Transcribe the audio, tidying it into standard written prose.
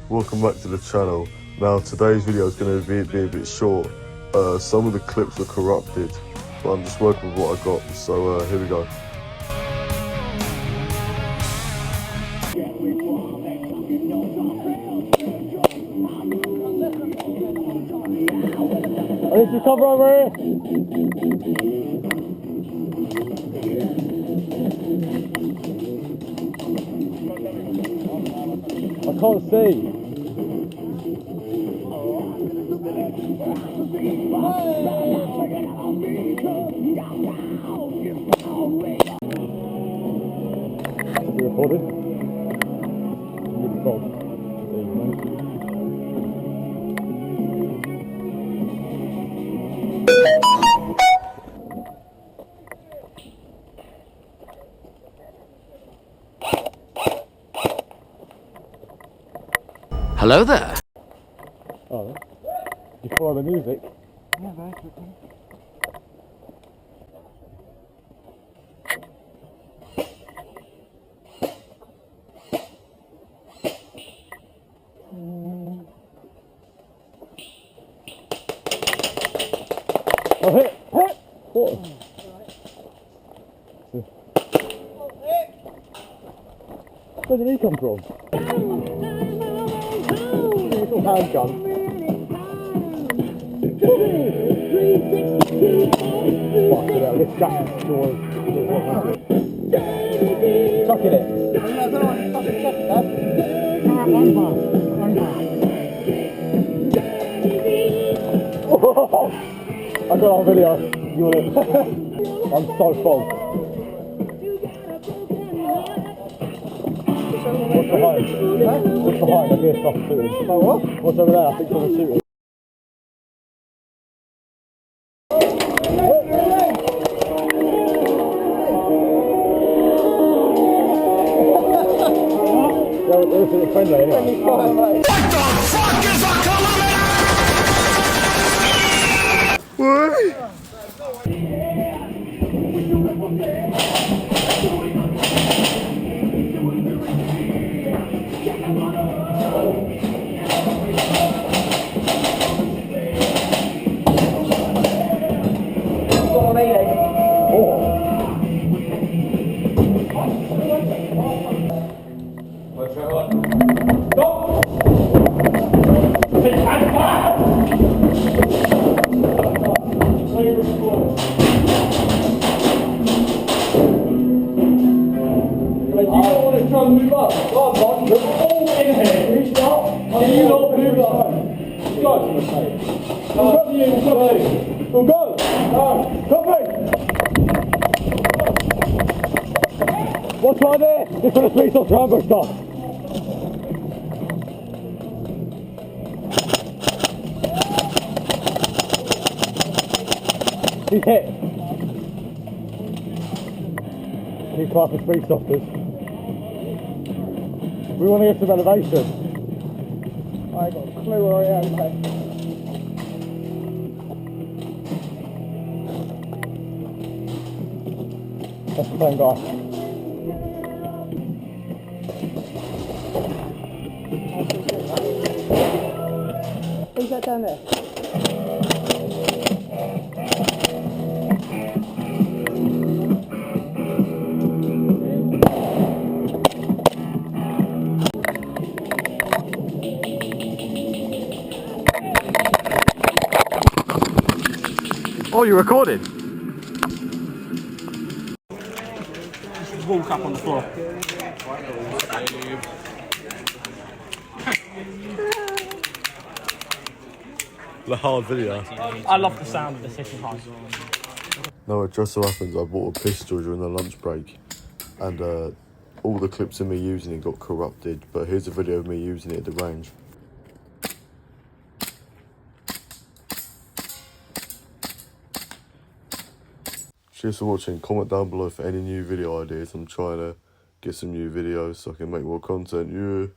welcome back to the channel. Now today's video is going to be a bit short. Some of the clips are corrupted, but I'm just working with what I got, so here we go. I need to cover over here. I can't see. You recorded? Hello there. Oh, you follow the music? Yeah, very quickly. Oh, hit! What? Where did he come from? Little handgun. Fucking hell, this jack's sure. Chucking it. I got our video. You want it? I'm so full. What's behind? What's behind? I hear stuff shooting. Oh, what? What's over there? I think someone's shooting. It's friendly anyway. What the fuck is a kilometer? What? Move up. Come on, you're all in here. Can you stop? Can you not move up? Go. We'll go. We'll go. Copy. What's right there? It's for the police or tramper stuff. He's hit. He's part of police officers. We want to get some elevation. I ain't got a clue where I am, mate. That's the same guy. Who's that down there? Oh, you're recording? Just walk up on the floor. The hard video. I love the sound of this hitting hard. No, it just so happens I bought a pistol during the lunch break, and all the clips of me using it got corrupted, but here's a video of me using it at the range. Cheers for watching. Comment down below for any new video ideas. I'm trying to get some new videos so I can make more content. Yeah.